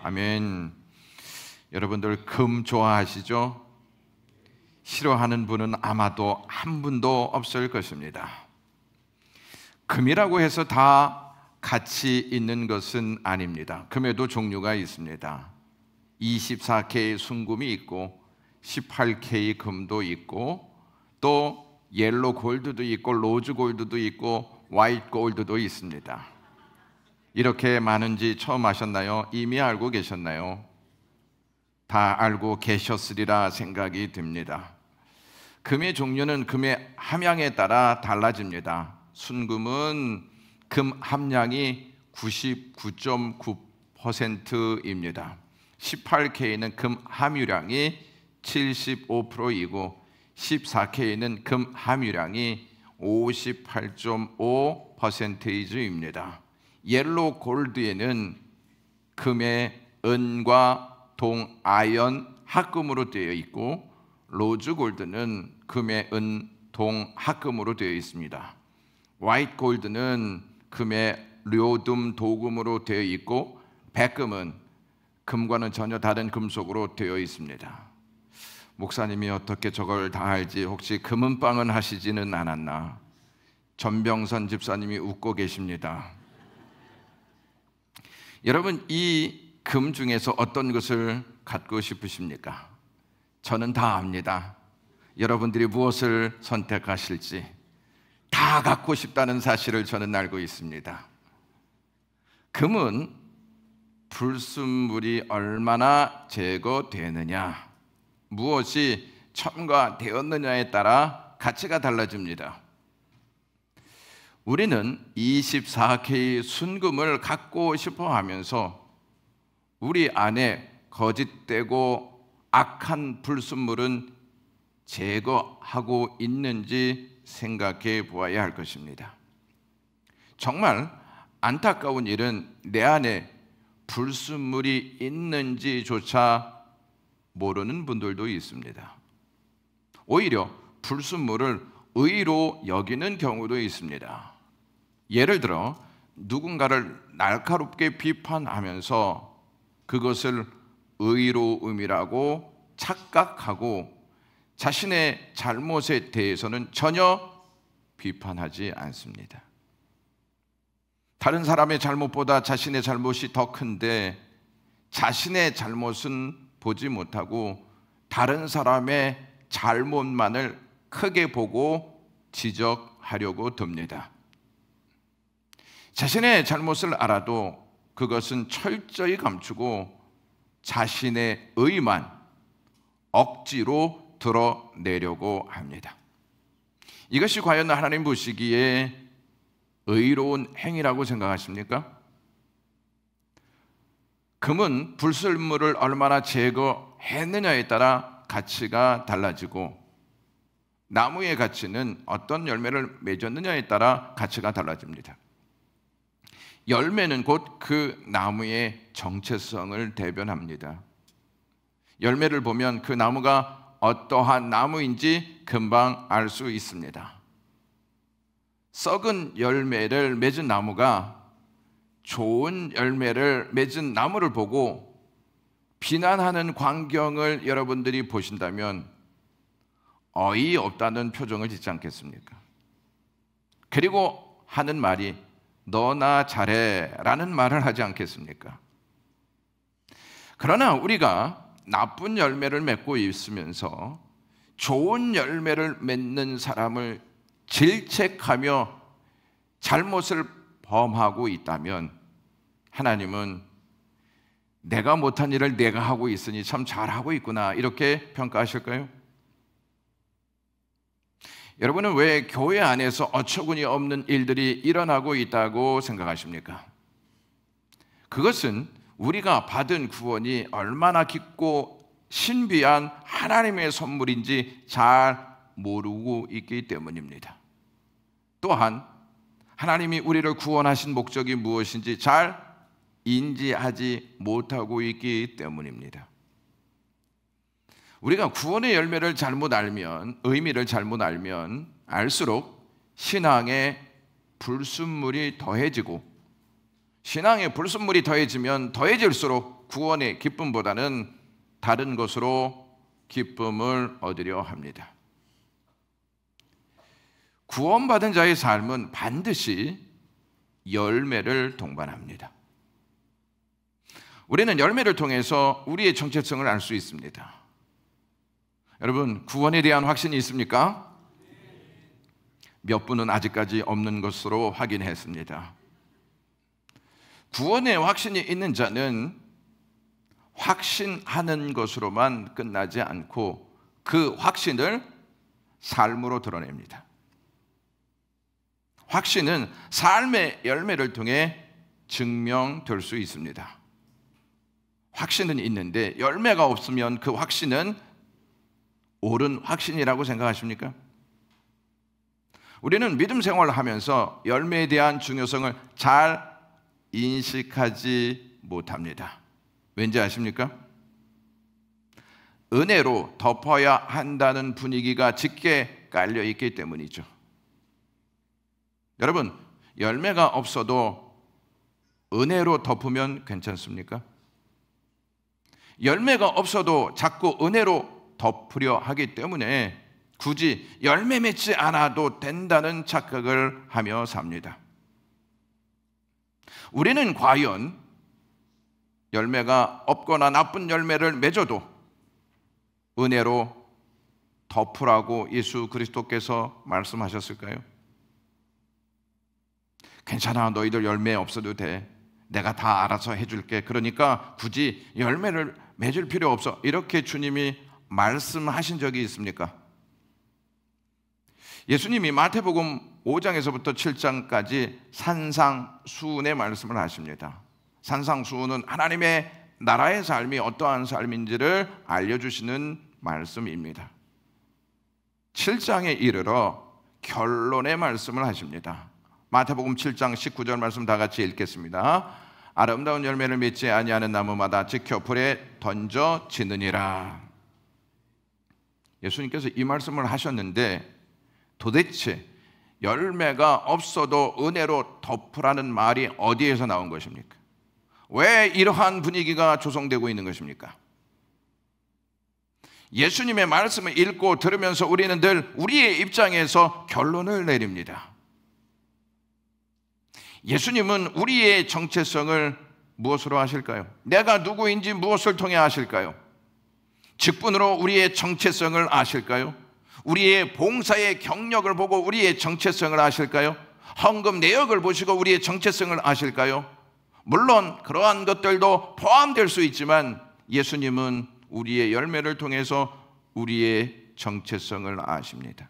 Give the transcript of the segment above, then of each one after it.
아멘. 여러분들 금 좋아하시죠? 싫어하는 분은 아마도 한 분도 없을 것입니다. 금이라고 해서 다 가치 있는 것은 아닙니다. 금에도 종류가 있습니다. 24K 순금이 있고 18K 금도 있고 또 옐로 골드도 있고 로즈 골드도 있고 화이트 골드도 있습니다. 이렇게 많은지 처음 아셨나요? 이미 알고 계셨나요? 다 알고 계셨으리라 생각이 듭니다. 금의 종류는 금의 함량에 따라 달라집니다. 순금은 금 함량이 99.9%입니다. 18K는 금 함유량이 75%이고 14K는 금 함유량이 58.5%입니다. 옐로 골드에는 금의 은과 동, 아연, 합금으로 되어 있고 로즈 골드는 금의 은, 동, 합금으로 되어 있습니다. 화이트 골드는 금의 료듐, 도금으로 되어 있고 백금은 금과는 전혀 다른 금속으로 되어 있습니다. 목사님이 어떻게 저걸 다 알지? 혹시 금은방은 하시지는 않았나? 전병선 집사님이 웃고 계십니다. 여러분, 이 금 중에서 어떤 것을 갖고 싶으십니까? 저는 다 압니다. 여러분들이 무엇을 선택하실지 다 갖고 싶다는 사실을 저는 알고 있습니다. 금은 불순물이 얼마나 제거되느냐, 무엇이 첨가되었느냐에 따라 가치가 달라집니다. 우리는 24K 순금을 갖고 싶어 하면서 우리 안에 거짓되고 악한 불순물은 제거하고 있는지 생각해 보아야 할 것입니다. 정말 안타까운 일은 내 안에 불순물이 있는지조차 모르는 분들도 있습니다. 오히려 불순물을 의로 여기는 경우도 있습니다. 예를 들어 누군가를 날카롭게 비판하면서 그것을 의로움이라고 착각하고 자신의 잘못에 대해서는 전혀 비판하지 않습니다. 다른 사람의 잘못보다 자신의 잘못이 더 큰데 자신의 잘못은 보지 못하고 다른 사람의 잘못만을 크게 보고 지적하려고 듭니다. 자신의 잘못을 알아도 그것은 철저히 감추고 자신의 의만 억지로 드러내려고 합니다. 이것이 과연 하나님 보시기에 의로운 행위라고 생각하십니까? 금은 불순물을 얼마나 제거했느냐에 따라 가치가 달라지고 나무의 가치는 어떤 열매를 맺었느냐에 따라 가치가 달라집니다. 열매는 곧 그 나무의 정체성을 대변합니다. 열매를 보면 그 나무가 어떠한 나무인지 금방 알 수 있습니다. 썩은 열매를 맺은 나무가 좋은 열매를 맺은 나무를 보고 비난하는 광경을 여러분들이 보신다면 어이없다는 표정을 짓지 않겠습니까? 그리고 하는 말이 너나 잘해 라는 말을 하지 않겠습니까? 그러나 우리가 나쁜 열매를 맺고 있으면서 좋은 열매를 맺는 사람을 질책하며 잘못을 범하고 있다면 하나님은 내가 못한 일을 내가 하고 있으니 참 잘하고 있구나 이렇게 평가하실까요? 여러분은 왜 교회 안에서 어처구니 없는 일들이 일어나고 있다고 생각하십니까? 그것은 우리가 받은 구원이 얼마나 깊고 신비한 하나님의 선물인지 잘 모르고 있기 때문입니다. 또한 하나님이 우리를 구원하신 목적이 무엇인지 잘 인지하지 못하고 있기 때문입니다. 우리가 구원의 열매를 잘못 알면, 의미를 잘못 알면 알수록 신앙의 불순물이 더해지고, 신앙의 불순물이 더해지면 더해질수록 구원의 기쁨보다는 다른 것으로 기쁨을 얻으려 합니다. 구원받은 자의 삶은 반드시 열매를 동반합니다. 우리는 열매를 통해서 우리의 정체성을 알 수 있습니다. 여러분, 구원에 대한 확신이 있습니까? 몇 분은 아직까지 없는 것으로 확인했습니다. 구원의 확신이 있는 자는 확신하는 것으로만 끝나지 않고 그 확신을 삶으로 드러냅니다. 확신은 삶의 열매를 통해 증명될 수 있습니다. 확신은 있는데 열매가 없으면 그 확신은 옳은 확신이라고 생각하십니까? 우리는 믿음 생활을 하면서 열매에 대한 중요성을 잘 인식하지 못합니다. 왠지 아십니까? 은혜로 덮어야 한다는 분위기가 짙게 깔려 있기 때문이죠. 여러분, 열매가 없어도 은혜로 덮으면 괜찮습니까? 열매가 없어도 자꾸 은혜로 덮으려 하기 때문에 굳이 열매 맺지 않아도 된다는 착각을 하며 삽니다. 우리는 과연 열매가 없거나 나쁜 열매를 맺어도 은혜로 덮으라고 예수 그리스도께서 말씀하셨을까요? 괜찮아, 너희들 열매 없어도 돼. 내가 다 알아서 해줄게. 그러니까 굳이 열매를 맺을 필요 없어. 이렇게 주님이 말씀하신 적이 있습니까? 예수님이 마태복음 5장에서부터 7장까지 산상수훈의 말씀을 하십니다. 산상수훈은 하나님의 나라의 삶이 어떠한 삶인지를 알려주시는 말씀입니다. 7장에 이르러 결론의 말씀을 하십니다. 마태복음 7장 19절 말씀 다 같이 읽겠습니다. 아름다운 열매를 맺지 아니하는 나무마다 지켜 불에 던져지느니라. 예수님께서 이 말씀을 하셨는데 도대체 열매가 없어도 은혜로 덮으라는 말이 어디에서 나온 것입니까? 왜 이러한 분위기가 조성되고 있는 것입니까? 예수님의 말씀을 읽고 들으면서 우리는 늘 우리의 입장에서 결론을 내립니다. 예수님은 우리의 정체성을 무엇으로 하실까요? 내가 누구인지 무엇을 통해 아실까요? 직분으로 우리의 정체성을 아실까요? 우리의 봉사의 경력을 보고 우리의 정체성을 아실까요? 헌금 내역을 보시고 우리의 정체성을 아실까요? 물론 그러한 것들도 포함될 수 있지만 예수님은 우리의 열매를 통해서 우리의 정체성을 아십니다.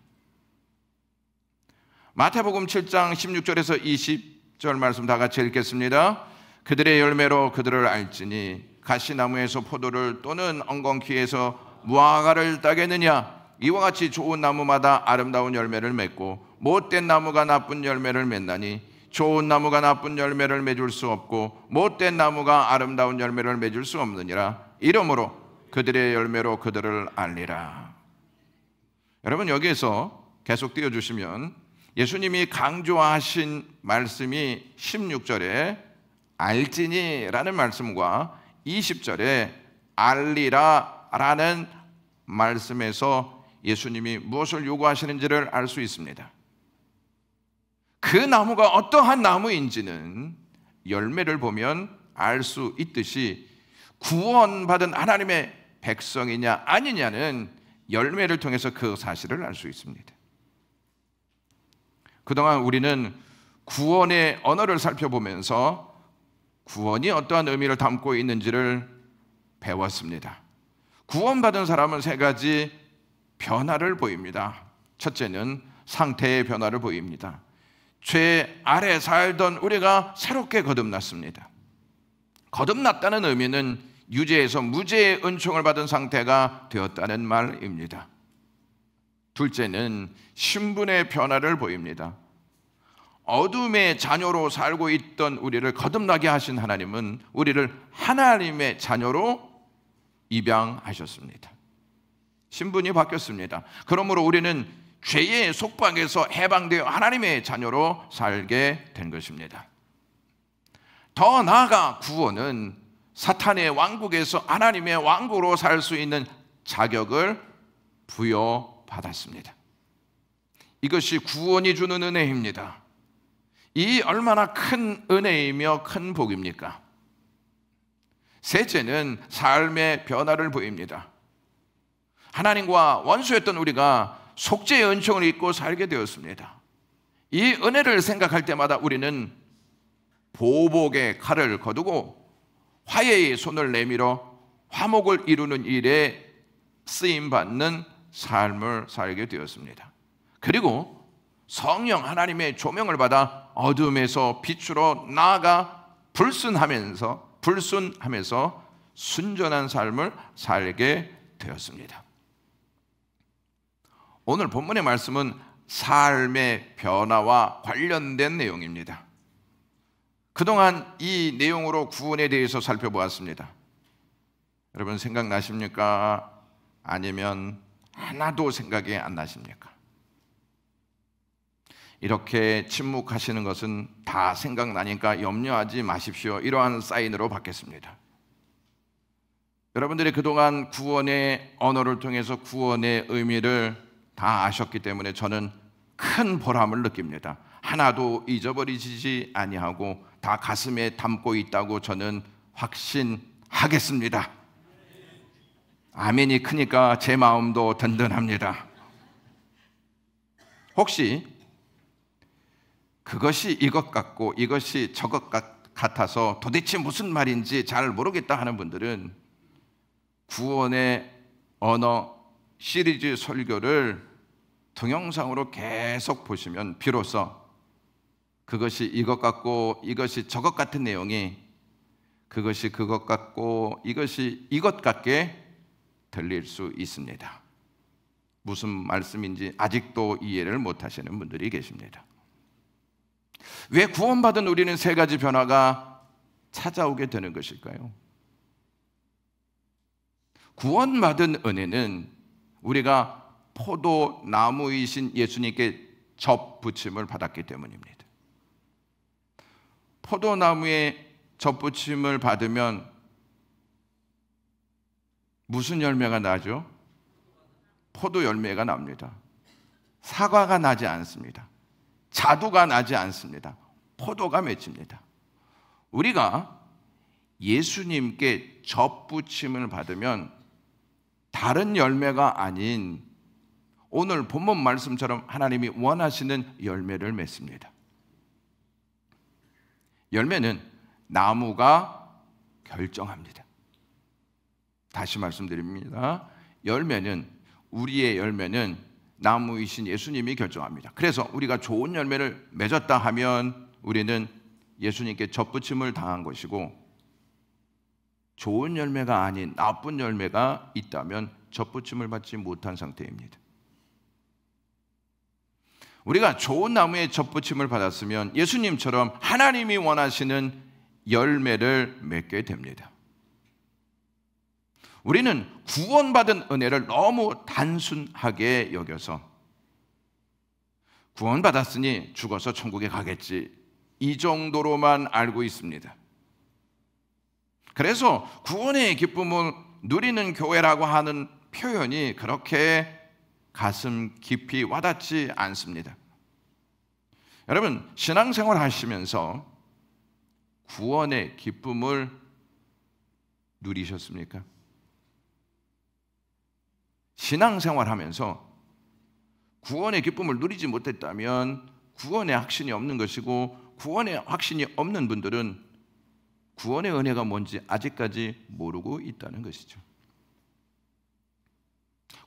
마태복음 7장 16절에서 20절 말씀 다 같이 읽겠습니다. 그들의 열매로 그들을 알지니 가시나무에서 포도를 또는 엉겅퀴에서 무화과를 따겠느냐? 이와 같이 좋은 나무마다 아름다운 열매를 맺고 못된 나무가 나쁜 열매를 맺나니 좋은 나무가 나쁜 열매를 맺을 수 없고 못된 나무가 아름다운 열매를 맺을 수 없느니라. 이러므로 그들의 열매로 그들을 알리라. 여러분, 여기에서 계속 띄워주시면 예수님이 강조하신 말씀이 16절에 알지니 라는 말씀과 20절에 알리라 라는 말씀에서 예수님이 무엇을 요구하시는지를 알 수 있습니다. 그 나무가 어떠한 나무인지는 열매를 보면 알 수 있듯이 구원받은 하나님의 백성이냐 아니냐는 열매를 통해서 그 사실을 알 수 있습니다. 그동안 우리는 구원의 언어를 살펴보면서 구원이 어떠한 의미를 담고 있는지를 배웠습니다. 구원받은 사람은 세 가지 변화를 보입니다. 첫째는 상태의 변화를 보입니다. 죄 아래 살던 우리가 새롭게 거듭났습니다. 거듭났다는 의미는 유죄에서 무죄의 은총을 받은 상태가 되었다는 말입니다. 둘째는 신분의 변화를 보입니다. 어둠의 자녀로 살고 있던 우리를 거듭나게 하신 하나님은 우리를 하나님의 자녀로 입양하셨습니다. 신분이 바뀌었습니다. 그러므로 우리는 죄의 속박에서 해방되어 하나님의 자녀로 살게 된 것입니다. 더 나아가 구원은 사탄의 왕국에서 하나님의 왕국으로 살 수 있는 자격을 부여받았습니다. 이것이 구원이 주는 은혜입니다. 이 얼마나 큰 은혜이며 큰 복입니까? 셋째는 삶의 변화를 보입니다. 하나님과 원수였던 우리가 속죄의 은총을 입고 살게 되었습니다. 이 은혜를 생각할 때마다 우리는 보복의 칼을 거두고 화해의 손을 내밀어 화목을 이루는 일에 쓰임받는 삶을 살게 되었습니다. 그리고 성령 하나님의 조명을 받아 어둠에서 빛으로 나아가 불순하면서 순전한 삶을 살게 되었습니다. 오늘 본문의 말씀은 삶의 변화와 관련된 내용입니다. 그동안 이 내용으로 구원에 대해서 살펴보았습니다. 여러분 생각나십니까? 아니면 하나도 생각이 안 나십니까? 이렇게 침묵하시는 것은 다 생각나니까 염려하지 마십시오. 이러한 사인으로 받겠습니다. 여러분들이 그동안 구원의 언어를 통해서 구원의 의미를 다 아셨기 때문에 저는 큰 보람을 느낍니다. 하나도 잊어버리지 아니하고 다 가슴에 담고 있다고 저는 확신하겠습니다. 아멘이 크니까 제 마음도 든든합니다. 혹시 그것이 이것 같고 이것이 저것 같아서 도대체 무슨 말인지 잘 모르겠다 하는 분들은 구원의 언어 시리즈 설교를 동영상으로 계속 보시면 비로소 그것이 이것 같고 이것이 저것 같은 내용이 그것이 그것 같고 이것이 이것 같게 들릴 수 있습니다. 무슨 말씀인지 아직도 이해를 못하시는 분들이 계십니다. 왜 구원받은 우리는 세 가지 변화가 찾아오게 되는 것일까요? 구원받은 은혜는 우리가 포도나무이신 예수님께 접붙임을 받았기 때문입니다. 포도나무에 접붙임을 받으면 무슨 열매가 나죠? 포도 열매가 납니다. 사과가 나지 않습니다. 자두가 나지 않습니다. 포도가 맺힙니다. 우리가 예수님께 접붙임을 받으면 다른 열매가 아닌 오늘 본문 말씀처럼 하나님이 원하시는 열매를 맺습니다. 열매는 나무가 결정합니다. 다시 말씀드립니다. 우리의 열매는 나무이신 예수님이 결정합니다. 그래서 우리가 좋은 열매를 맺었다 하면 우리는 예수님께 접붙임을 당한 것이고, 좋은 열매가 아닌 나쁜 열매가 있다면 접붙임을 받지 못한 상태입니다. 우리가 좋은 나무에 접붙임을 받았으면 예수님처럼 하나님이 원하시는 열매를 맺게 됩니다. 우리는 구원받은 은혜를 너무 단순하게 여겨서 구원받았으니 죽어서 천국에 가겠지, 이 정도로만 알고 있습니다. 그래서 구원의 기쁨을 누리는 교회라고 하는 표현이 그렇게 가슴 깊이 와닿지 않습니다. 여러분, 신앙생활 하시면서 구원의 기쁨을 누리셨습니까? 신앙생활 하면서 구원의 기쁨을 누리지 못했다면 구원의 확신이 없는 것이고, 구원의 확신이 없는 분들은 구원의 은혜가 뭔지 아직까지 모르고 있다는 것이죠.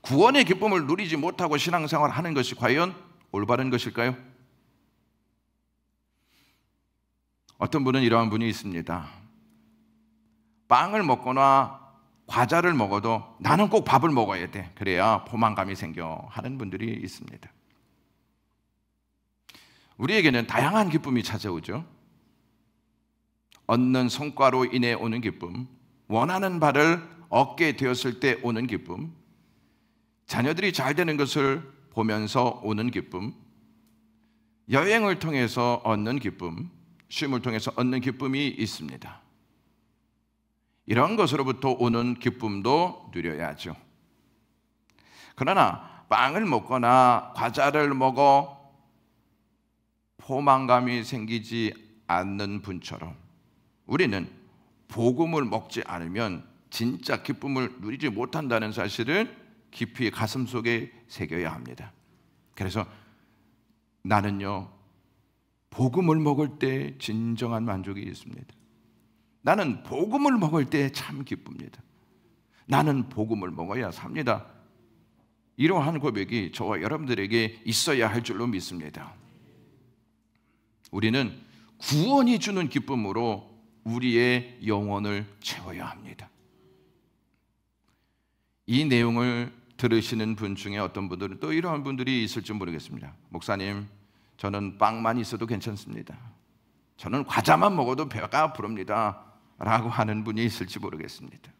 구원의 기쁨을 누리지 못하고 신앙생활 하는 것이 과연 올바른 것일까요? 어떤 분은 이러한 분이 있습니다. 빵을 먹거나 과자를 먹어도 나는 꼭 밥을 먹어야 돼, 그래야 포만감이 생겨 하는 분들이 있습니다. 우리에게는 다양한 기쁨이 찾아오죠. 얻는 성과로 인해 오는 기쁨, 원하는 바를 얻게 되었을 때 오는 기쁨, 자녀들이 잘 되는 것을 보면서 오는 기쁨, 여행을 통해서 얻는 기쁨, 쉼을 통해서 얻는 기쁨이 있습니다. 이런 것으로부터 오는 기쁨도 누려야죠. 그러나 빵을 먹거나 과자를 먹어 포만감이 생기지 않는 분처럼 우리는 복음을 먹지 않으면 진짜 기쁨을 누리지 못한다는 사실을 깊이 가슴속에 새겨야 합니다. 그래서 나는요, 복음을 먹을 때 진정한 만족이 있습니다. 나는 복음을 먹을 때 참 기쁩니다. 나는 복음을 먹어야 삽니다. 이러한 고백이 저와 여러분들에게 있어야 할 줄로 믿습니다. 우리는 구원이 주는 기쁨으로 우리의 영혼을 채워야 합니다. 이 내용을 들으시는 분 중에 어떤 분들은 또 이러한 분들이 있을지 모르겠습니다. 목사님, 저는 빵만 있어도 괜찮습니다. 저는 과자만 먹어도 배가 부릅니다 라고 하는 분이 있을지 모르겠습니다.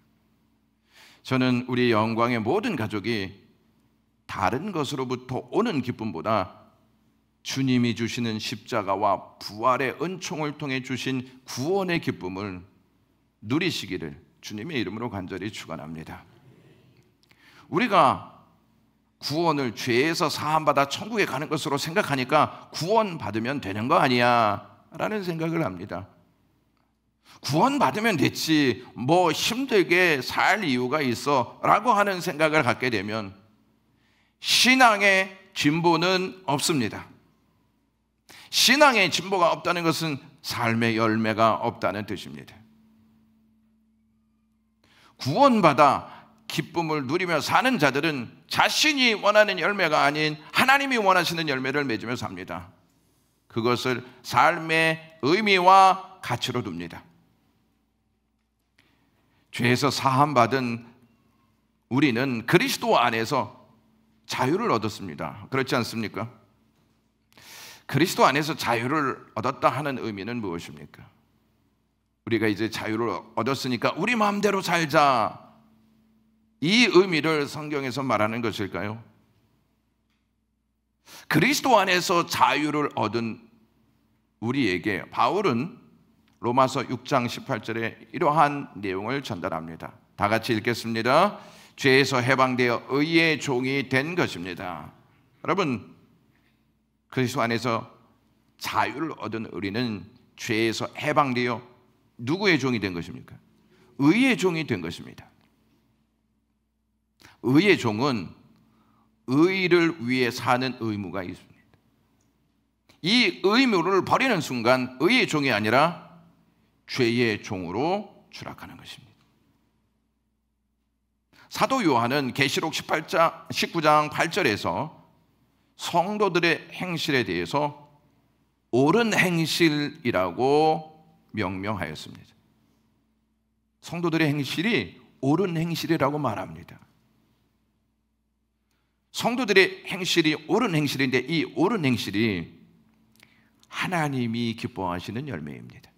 저는 우리 영광의 모든 가족이 다른 것으로부터 오는 기쁨보다 주님이 주시는 십자가와 부활의 은총을 통해 주신 구원의 기쁨을 누리시기를 주님의 이름으로 간절히 축원합니다. 우리가 구원을 죄에서 사함받아 천국에 가는 것으로 생각하니까 구원받으면 되는 거 아니야 라는 생각을 합니다. 구원받으면 됐지 뭐 힘들게 살 이유가 있어 라고 하는 생각을 갖게 되면 신앙의 진보는 없습니다. 신앙의 진보가 없다는 것은 삶의 열매가 없다는 뜻입니다. 구원받아 기쁨을 누리며 사는 자들은 자신이 원하는 열매가 아닌 하나님이 원하시는 열매를 맺으며 삽니다. 그것을 삶의 의미와 가치로 둡니다. 죄에서 사함받은 우리는 그리스도 안에서 자유를 얻었습니다. 그렇지 않습니까? 그리스도 안에서 자유를 얻었다 하는 의미는 무엇입니까? 우리가 이제 자유를 얻었으니까 우리 마음대로 살자, 이 의미를 성경에서 말하는 것일까요? 그리스도 안에서 자유를 얻은 우리에게 바울은 로마서 6장 18절에 이러한 내용을 전달합니다. 다 같이 읽겠습니다. 죄에서 해방되어 의의 종이 된 것입니다. 여러분, 그리스도 안에서 자유를 얻은 우리는 죄에서 해방되어 누구의 종이 된 것입니까? 의의 종이 된 것입니다. 의의 종은 의를 위해 사는 의무가 있습니다. 이 의무를 버리는 순간 의의 종이 아니라 죄의 종으로 추락하는 것입니다. 사도 요한은 계시록 19장 8절에서 성도들의 행실에 대해서 옳은 행실이라고 명명하였습니다. 성도들의 행실이 옳은 행실이라고 말합니다. 성도들의 행실이 옳은 행실인데 이 옳은 행실이 하나님이 기뻐하시는 열매입니다.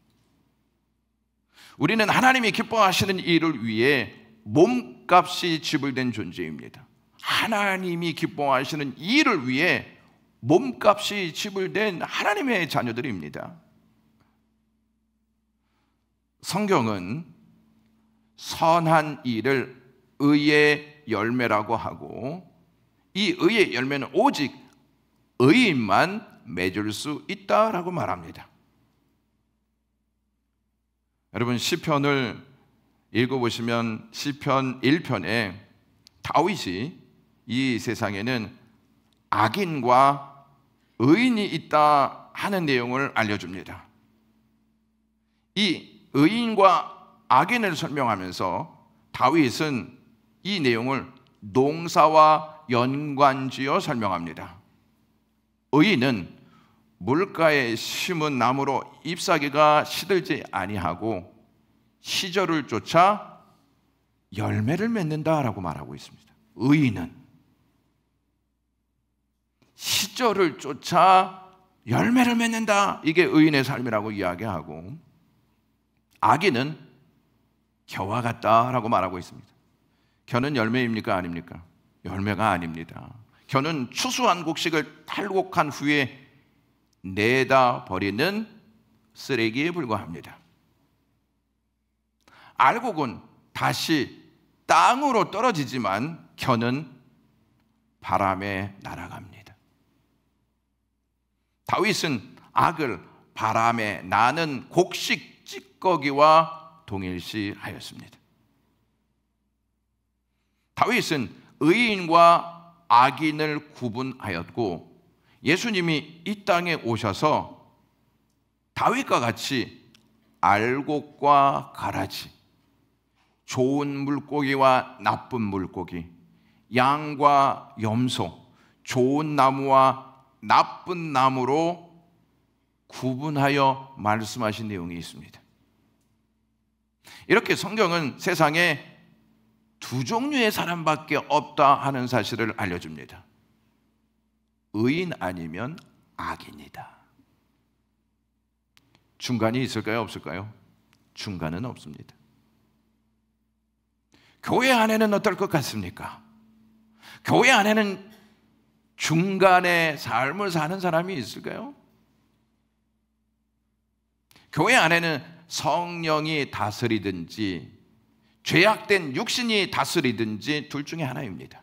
우리는 하나님이 기뻐하시는 일을 위해 몸값이 지불된 존재입니다. 하나님이 기뻐하시는 일을 위해 몸값이 지불된 하나님의 자녀들입니다. 성경은 선한 일을 의의 열매라고 하고 이 의의 열매는 오직 의인만 맺을 수 있다라고 말합니다. 여러분, 시편을 읽어보시면 시편 1편에 다윗이 이 세상에는 악인과 의인이 있다 하는 내용을 알려줍니다. 이 의인과 악인을 설명하면서 다윗은 이 내용을 농사와 연관지어 설명합니다. 의인은 물가에 심은 나무로 잎사귀가 시들지 아니하고 시절을 쫓아 열매를 맺는다라고 말하고 있습니다. 의인은 시절을 쫓아 열매를 맺는다, 이게 의인의 삶이라고 이야기하고, 악인은 겨와 같다라고 말하고 있습니다. 겨는 열매입니까 아닙니까? 열매가 아닙니다. 겨는 추수한 곡식을 탈곡한 후에 내다 버리는 쓰레기에 불과합니다. 알곡은 다시 땅으로 떨어지지만 겨는 바람에 날아갑니다. 다윗은 악을 바람에 나는 곡식 찌꺼기와 동일시하였습니다. 다윗은 의인과 악인을 구분하였고 예수님이 이 땅에 오셔서 다윗과 같이 알곡과 가라지, 좋은 물고기와 나쁜 물고기, 양과 염소, 좋은 나무와 나쁜 나무로 구분하여 말씀하신 내용이 있습니다. 이렇게 성경은 세상에 두 종류의 사람밖에 없다 하는 사실을 알려줍니다. 의인 아니면 악인이다. 중간이 있을까요? 없을까요? 중간은 없습니다. 교회 안에는 어떨 것 같습니까? 교회 안에는 중간의 삶을 사는 사람이 있을까요? 교회 안에는 성령이 다스리든지 죄악된 육신이 다스리든지 둘 중에 하나입니다.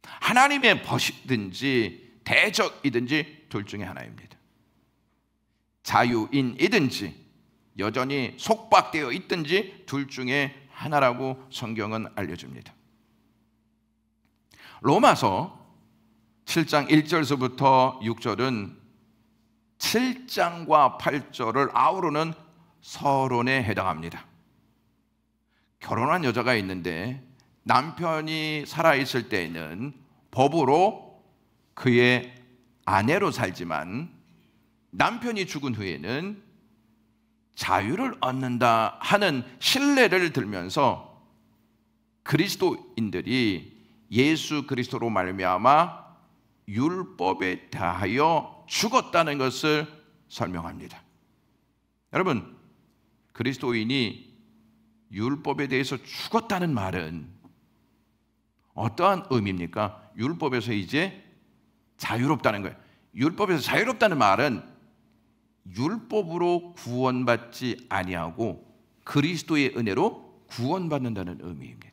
하나님의 벗이든지 대적이든지 둘 중에 하나입니다. 자유인이든지 여전히 속박되어 있든지 둘 중에 하나라고 성경은 알려줍니다. 로마서 7장 1절서부터 6절은 7장과 8절을 아우르는 서론에 해당합니다. 결혼한 여자가 있는데 남편이 살아있을 때에는 법으로 그의 아내로 살지만 남편이 죽은 후에는 자유를 얻는다 하는 신뢰를 들면서 그리스도인들이 예수 그리스도로 말미암아 율법에 대하여 죽었다는 것을 설명합니다. 여러분, 그리스도인이 율법에 대해서 죽었다는 말은 어떠한 의미입니까? 율법에서 이제 자유롭다는 거예요. 율법에서 자유롭다는 말은 율법으로 구원받지 아니하고 그리스도의 은혜로 구원받는다는 의미입니다.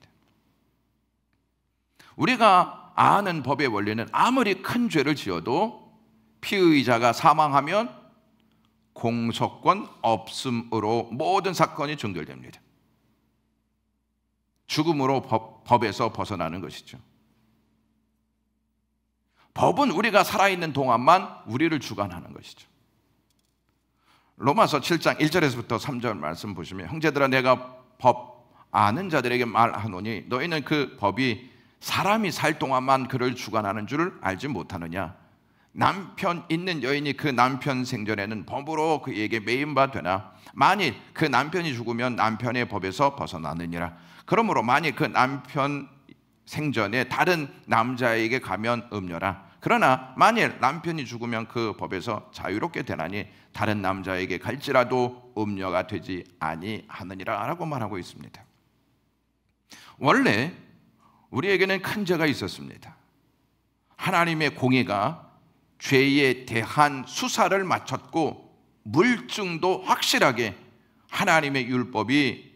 우리가 아는 법의 원리는 아무리 큰 죄를 지어도 피의자가 사망하면 공소권 없음으로 모든 사건이 종결됩니다. 죽음으로 법에서 벗어나는 것이죠. 법은 우리가 살아있는 동안만 우리를 주관하는 것이죠. 로마서 7장 1절에서부터 3절 말씀 보시면 형제들아 내가 법 아는 자들에게 말하노니 너희는 그 법이 사람이 살 동안만 그를 주관하는 줄을 알지 못하느냐. 남편 있는 여인이 그 남편 생전에는 법으로 그에게 매인 바 되나 만일 그 남편이 죽으면 남편의 법에서 벗어나느니라. 그러므로 만일 그 남편 생전에 다른 남자에게 가면 음녀라. 그러나 만일 남편이 죽으면 그 법에서 자유롭게 되나니 다른 남자에게 갈지라도 음녀가 되지 아니하느니라 라고 말하고 있습니다. 원래 우리에게는 큰 죄가 있었습니다. 하나님의 공의가 죄에 대한 수사를 마쳤고 물증도 확실하게 하나님의 율법이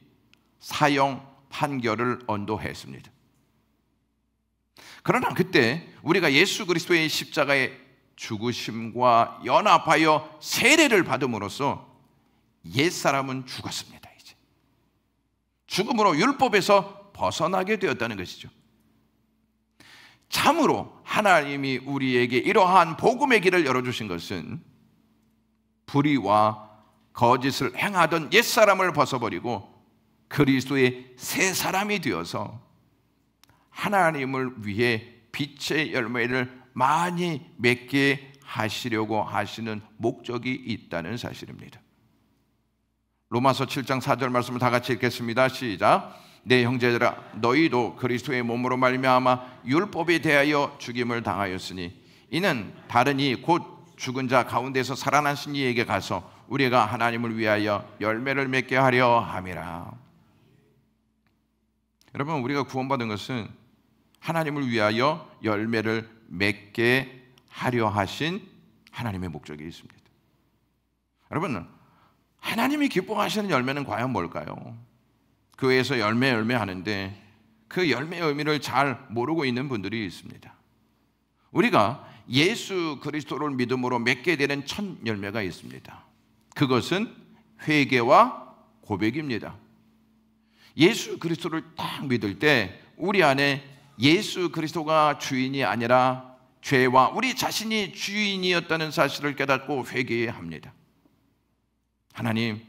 사형 판결을 언도했습니다. 그러나 그때 우리가 예수 그리스도의 십자가의 죽으심과 연합하여 세례를 받음으로써 옛사람은 죽었습니다. 이제 죽음으로 율법에서 벗어나게 되었다는 것이죠. 참으로 하나님이 우리에게 이러한 복음의 길을 열어주신 것은 불의와 거짓을 행하던 옛사람을 벗어버리고 그리스도의 새 사람이 되어서 하나님을 위해 빛의 열매를 많이 맺게 하시려고 하시는 목적이 있다는 사실입니다. 로마서 7장 4절 말씀을 다 같이 읽겠습니다. 시작. 내 형제들아 너희도 그리스도의 몸으로 말미암아 율법에 대하여 죽임을 당하였으니 이는 다른 이 곧 죽은 자 가운데서 살아나신 이에게 가서 우리가 하나님을 위하여 열매를 맺게 하려 함이라. 여러분, 우리가 구원받은 것은 하나님을 위하여 열매를 맺게 하려 하신 하나님의 목적이 있습니다. 여러분, 하나님이 기뻐하시는 열매는 과연 뭘까요? 교회에서 열매 하는데 그 열매의 의미를 잘 모르고 있는 분들이 있습니다. 우리가 예수 그리스도를 믿음으로 맺게 되는 첫 열매가 있습니다. 그것은 회개와 고백입니다. 예수 그리스도를 딱 믿을 때 우리 안에 예수 그리스도가 주인이 아니라 죄와 우리 자신이 주인이었다는 사실을 깨닫고 회개해야 합니다. 하나님,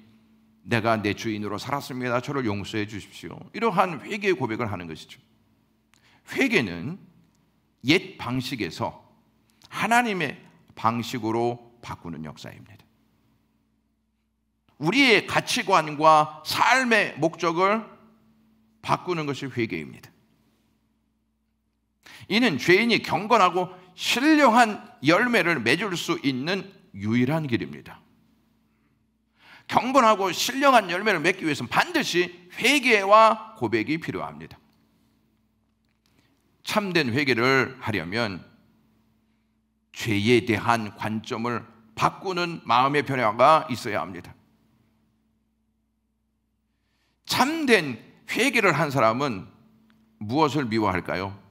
내가 내 주인으로 살았습니다. 저를 용서해 주십시오. 이러한 회개의 고백을 하는 것이죠. 회개는 옛 방식에서 하나님의 방식으로 바꾸는 역사입니다. 우리의 가치관과 삶의 목적을 바꾸는 것이 회개입니다. 이는 죄인이 경건하고 신령한 열매를 맺을 수 있는 유일한 길입니다. 경건하고 신령한 열매를 맺기 위해서는 반드시 회개와 고백이 필요합니다. 참된 회개를 하려면 죄에 대한 관점을 바꾸는 마음의 변화가 있어야 합니다. 참된 회개를 한 사람은 무엇을 미워할까요?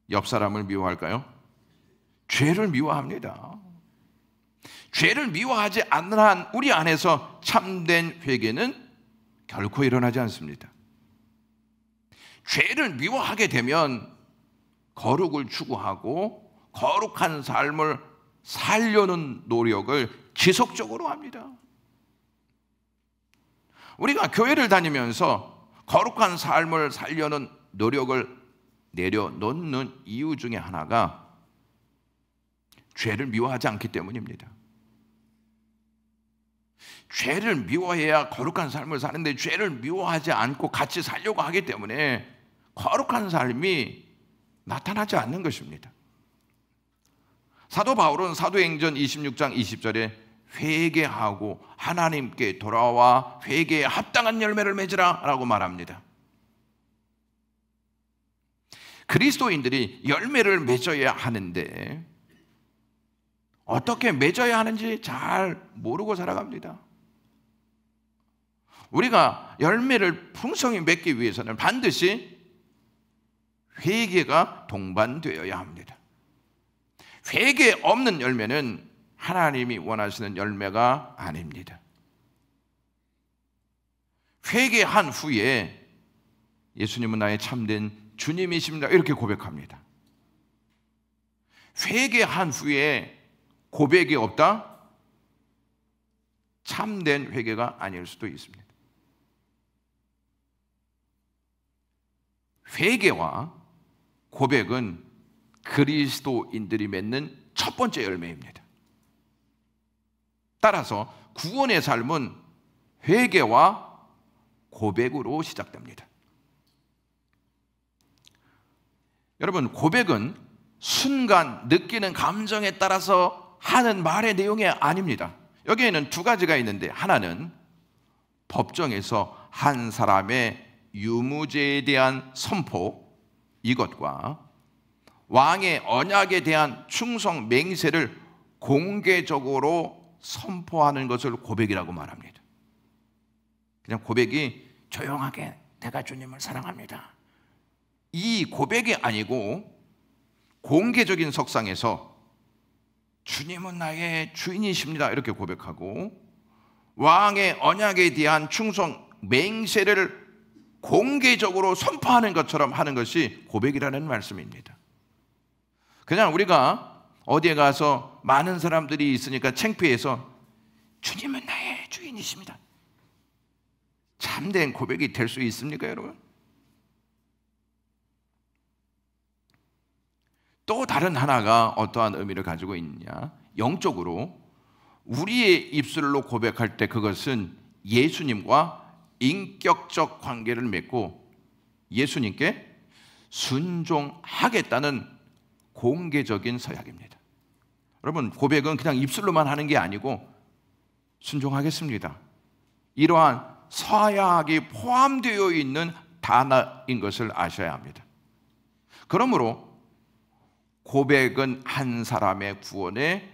옆 사람을 미워할까요? 죄를 미워합니다. 죄를 미워하지 않는 한 우리 안에서 참된 회개는 결코 일어나지 않습니다. 죄를 미워하게 되면 거룩을 추구하고 거룩한 삶을 살려는 노력을 지속적으로 합니다. 우리가 교회를 다니면서 거룩한 삶을 살려는 노력을 내려놓는 이유 중에 하나가 죄를 미워하지 않기 때문입니다. 죄를 미워해야 거룩한 삶을 사는데 죄를 미워하지 않고 같이 살려고 하기 때문에 거룩한 삶이 나타나지 않는 것입니다. 사도 바울은 사도행전 26장 20절에 회개하고 하나님께 돌아와 회개에 합당한 열매를 맺으라 라고 말합니다. 그리스도인들이 열매를 맺어야 하는데 어떻게 맺어야 하는지 잘 모르고 살아갑니다. 우리가 열매를 풍성히 맺기 위해서는 반드시 회개가 동반되어야 합니다. 회개 없는 열매는 하나님이 원하시는 열매가 아닙니다. 회개한 후에 예수님은 나의 참된 주님이십니다. 이렇게 고백합니다. 회개한 후에 고백이 없다? 참된 회개가 아닐 수도 있습니다. 회개와 고백은 그리스도인들이 맺는 첫 번째 열매입니다. 따라서 구원의 삶은 회개와 고백으로 시작됩니다. 여러분, 고백은 순간 느끼는 감정에 따라서 하는 말의 내용이 아닙니다. 여기에는 두 가지가 있는데, 하나는 법정에서 한 사람의 유무죄에 대한 선포, 이것과 왕의 언약에 대한 충성 맹세를 공개적으로 선포하는 것을 고백이라고 말합니다. 그냥 고백이 조용하게 내가 주님을 사랑합니다, 이 고백이 아니고 공개적인 석상에서 주님은 나의 주인이십니다 이렇게 고백하고 왕의 언약에 대한 충성 맹세를 공개적으로 선포하는 것처럼 하는 것이 고백이라는 말씀입니다. 그냥 우리가 어디에 가서 많은 사람들이 있으니까 창피해서 주님은 나의 주인이십니다, 참된 고백이 될 수 있습니까, 여러분? 또 다른 하나가 어떠한 의미를 가지고 있느냐, 영적으로 우리의 입술로 고백할 때 그것은 예수님과 인격적 관계를 맺고 예수님께 순종하겠다는 공개적인 서약입니다. 여러분, 고백은 그냥 입술로만 하는 게 아니고 순종하겠습니다, 이러한 서약이 포함되어 있는 단어인 것을 아셔야 합니다. 그러므로 고백은 한 사람의 구원의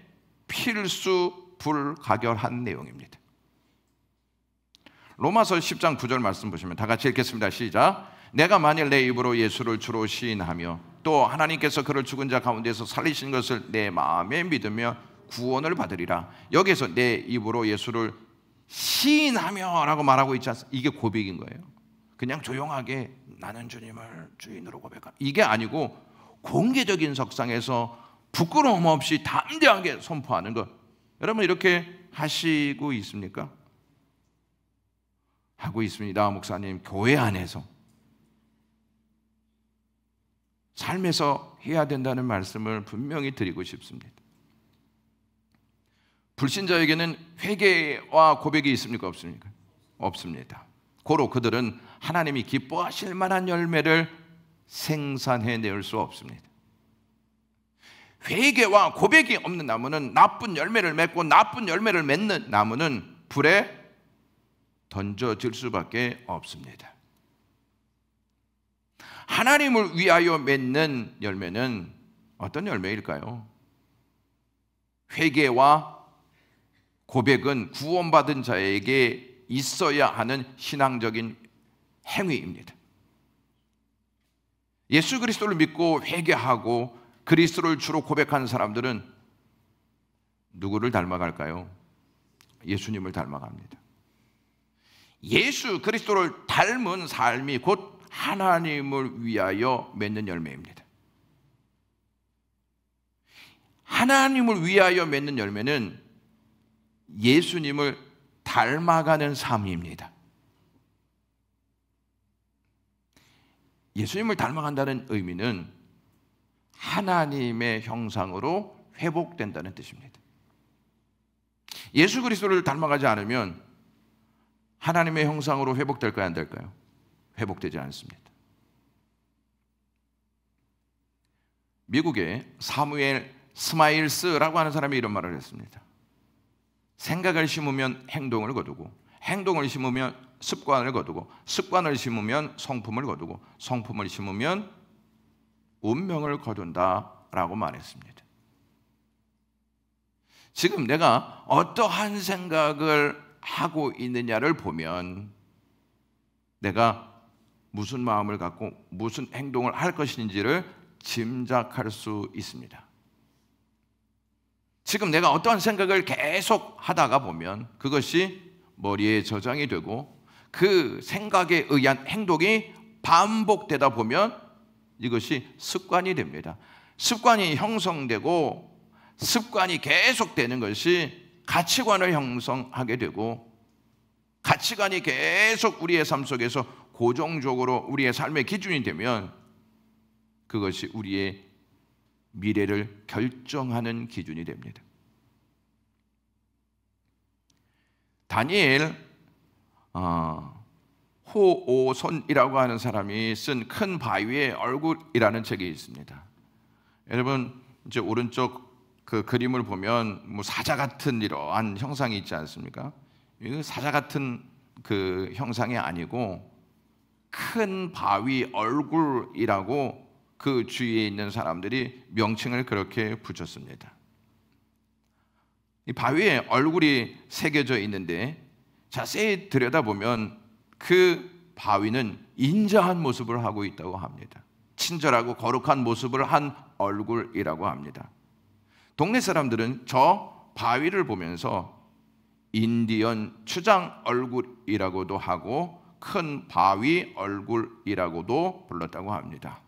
필수 불가결한 내용입니다. 로마서 10장 9절 말씀 보시면 다 같이 읽겠습니다. 시작. 내가 만일 내 입으로 예수를 주로 시인하며 또 하나님께서 그를 죽은 자 가운데서 살리신 것을 내 마음에 믿으며 구원을 받으리라. 여기서 내 입으로 예수를 시인하며 라고 말하고 있지 않습니까? 이게 고백인 거예요. 그냥 조용하게 나는 주님을 주인으로 고백하라, 이게 아니고 공개적인 석상에서 부끄러움 없이 담대하게 선포하는 것. 여러분 이렇게 하시고 있습니까? 하고 있습니다. 목사님, 교회 안에서 삶에서 해야 된다는 말씀을 분명히 드리고 싶습니다. 불신자에게는 회개와 고백이 있습니까? 없습니까? 없습니다. 고로 그들은 하나님이 기뻐하실 만한 열매를 생산해낼 수 없습니다. 회개와 고백이 없는 나무는 나쁜 열매를 맺고 나쁜 열매를 맺는 나무는 불에 던져질 수밖에 없습니다. 하나님을 위하여 맺는 열매는 어떤 열매일까요? 회개와 고백은 구원받은 자에게 있어야 하는 신앙적인 행위입니다. 예수 그리스도를 믿고 회개하고 그리스도를 주로 고백하는 사람들은 누구를 닮아갈까요? 예수님을 닮아갑니다. 예수 그리스도를 닮은 삶이 곧 하나님을 위하여 맺는 열매입니다. 하나님을 위하여 맺는 열매는 예수님을 닮아가는 삶입니다. 예수님을 닮아간다는 의미는 하나님의 형상으로 회복된다는 뜻입니다. 예수 그리스도를 닮아가지 않으면 하나님의 형상으로 회복될까요? 안 될까요? 회복되지 않습니다. 미국에 사무엘 스마일스라고 하는 사람이 이런 말을 했습니다. 생각을 심으면 행동을 거두고, 행동을 심으면 습관을 거두고, 습관을 심으면 성품을 거두고, 성품을 심으면 운명을 거둔다라고 말했습니다. 지금 내가 어떠한 생각을 하고 있느냐를 보면 내가 무슨 마음을 갖고 무슨 행동을 할 것인지를 짐작할 수 있습니다. 지금 내가 어떠한 생각을 계속 하다가 보면 그것이 머리에 저장이 되고 그 생각에 의한 행동이 반복되다 보면 이것이 습관이 됩니다. 습관이 형성되고 습관이 계속되는 것이 가치관을 형성하게 되고, 가치관이 계속 우리의 삶 속에서 고정적으로 우리의 삶의 기준이 되면 그것이 우리의 미래를 결정하는 기준이 됩니다. 다니엘 호오손이라고 하는 사람이 쓴 큰 바위의 얼굴이라는 책이 있습니다. 여러분 이제 오른쪽 그 그림을 보면 뭐 사자 같은 이러한 형상이 있지 않습니까? 이거 사자 같은 그 형상이 아니고 큰 바위 얼굴이라고 그 주위에 있는 사람들이 명칭을 그렇게 붙였습니다. 이 바위에 얼굴이 새겨져 있는데 자세히 들여다보면 그 바위는 인자한 모습을 하고 있다고 합니다. 친절하고 거룩한 모습을 한 얼굴이라고 합니다. 동네 사람들은 저 바위를 보면서 인디언 추장 얼굴이라고도 하고 큰 바위 얼굴이라고도 불렀다고 합니다.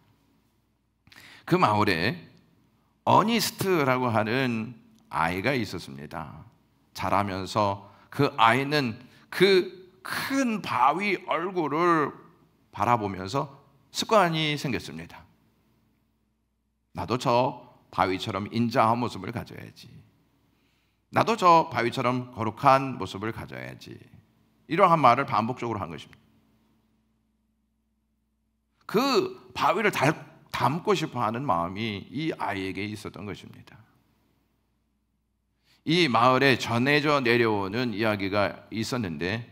그 마을에 어니스트라고 하는 아이가 있었습니다. 자라면서 그 아이는 그 큰 바위 얼굴을 바라보면서 습관이 생겼습니다. 나도 저 바위처럼 인자한 모습을 가져야지. 나도 저 바위처럼 거룩한 모습을 가져야지. 이러한 말을 반복적으로 한 것입니다. 그 바위를 닮고 싶어하는 마음이 이 아이에게 있었던 것입니다. 이 마을에 전해져 내려오는 이야기가 있었는데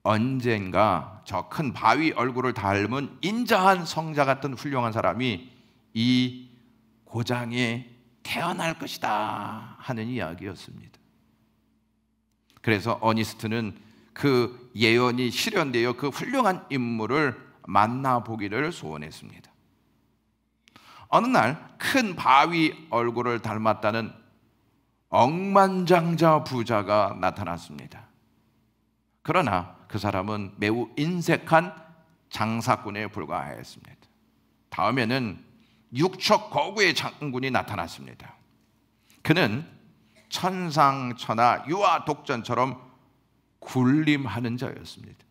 언젠가 저 큰 바위 얼굴을 닮은 인자한 성자 같은 훌륭한 사람이 이 고장에 태어날 것이다 하는 이야기였습니다. 그래서 어니스트는 그 예언이 실현되어 그 훌륭한 인물을 만나보기를 소원했습니다. 어느 날 큰 바위 얼굴을 닮았다는 억만장자 부자가 나타났습니다. 그러나 그 사람은 매우 인색한 장사꾼에 불과하였습니다. 다음에는 육척 거구의 장군이 나타났습니다. 그는 천상천하 유아 독전처럼 군림하는 자였습니다.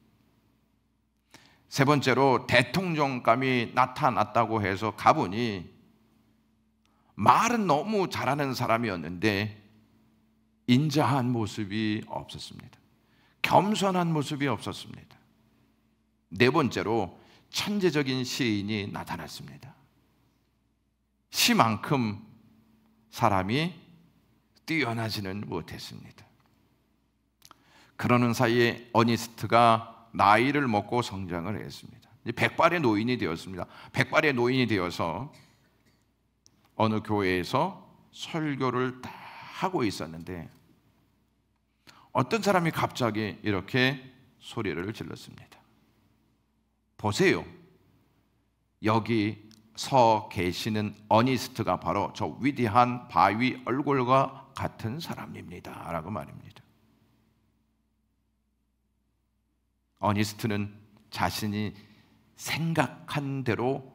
세 번째로 대통령감이 나타났다고 해서 가보니 말은 너무 잘하는 사람이었는데 인자한 모습이 없었습니다. 겸손한 모습이 없었습니다. 네 번째로 천재적인 시인이 나타났습니다. 시만큼 사람이 뛰어나지는 못했습니다. 그러는 사이에 어니스트가 나이를 먹고 성장을 했습니다. 백발의 노인이 되었습니다. 백발의 노인이 되어서 어느 교회에서 설교를 다 하고 있었는데 어떤 사람이 갑자기 이렇게 소리를 질렀습니다. 보세요. 여기 서 계시는 어니스트가 바로 저 위대한 바위 얼굴과 같은 사람입니다 라고 말입니다. 어니스트는 자신이 생각한 대로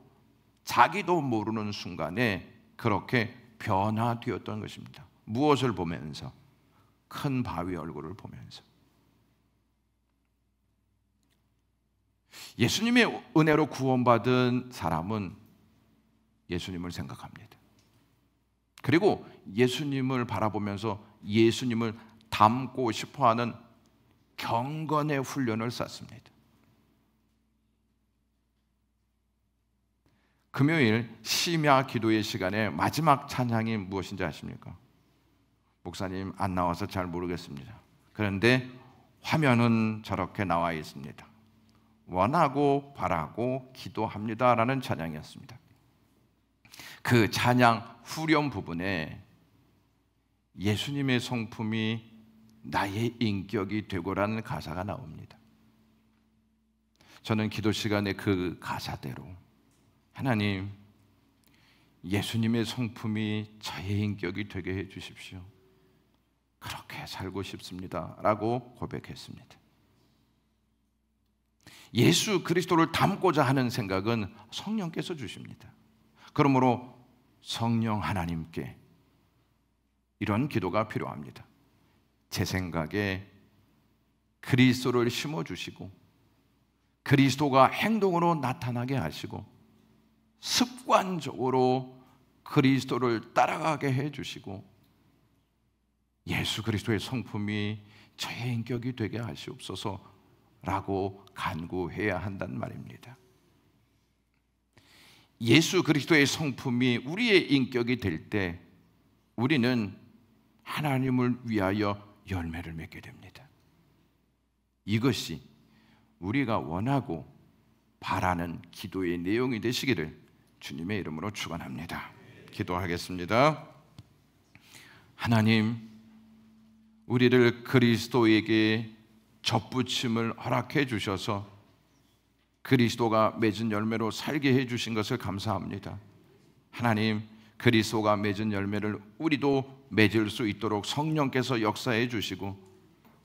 자기도 모르는 순간에 그렇게 변화되었던 것입니다. 무엇을 보면서? 큰 바위 얼굴을 보면서. 예수님의 은혜로 구원받은 사람은 예수님을 생각합니다. 그리고 예수님을 바라보면서 예수님을 닮고 싶어하는 경건의 훈련을 쌓습니다. 금요일 심야 기도의 시간에 마지막 찬양이 무엇인지 아십니까? 목사님 안 나와서 잘 모르겠습니다. 그런데 화면은 저렇게 나와 있습니다. 원하고 바라고 기도합니다 라는 찬양이었습니다. 그 찬양 후렴 부분에 예수님의 성품이 나의 인격이 되고라는 가사가 나옵니다. 저는 기도 시간에 그 가사대로 하나님, 예수님의 성품이 저의 인격이 되게 해 주십시오. 그렇게 살고 싶습니다 라고 고백했습니다. 예수 그리스도를 닮고자 하는 생각은 성령께서 주십니다. 그러므로 성령 하나님께 이런 기도가 필요합니다. 제 생각에 그리스도를 심어주시고 그리스도가 행동으로 나타나게 하시고 습관적으로 그리스도를 따라가게 해주시고 예수 그리스도의 성품이 저의 인격이 되게 하시옵소서라고 간구해야 한단 말입니다. 예수 그리스도의 성품이 우리의 인격이 될 때 우리는 하나님을 위하여 열매를 맺게 됩니다. 이것이 우리가 원하고 바라는 기도의 내용이 되시기를 주님의 이름으로 축원합니다. 기도하겠습니다. 하나님, 우리를 그리스도에게 접붙임을 허락해 주셔서 그리스도가 맺은 열매로 살게 해 주신 것을 감사합니다. 하나님, 그리스도가 맺은 열매를 우리도 맺을 수 있도록 성령께서 역사해 주시고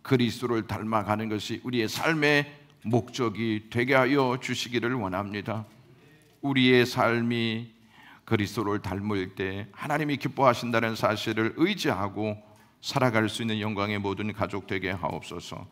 그리스도를 닮아가는 것이 우리의 삶의 목적이 되게 하여 주시기를 원합니다. 우리의 삶이 그리스도를 닮을 때 하나님이 기뻐하신다는 사실을 의지하고 살아갈 수 있는 영광의 모든 가족 되게 하옵소서.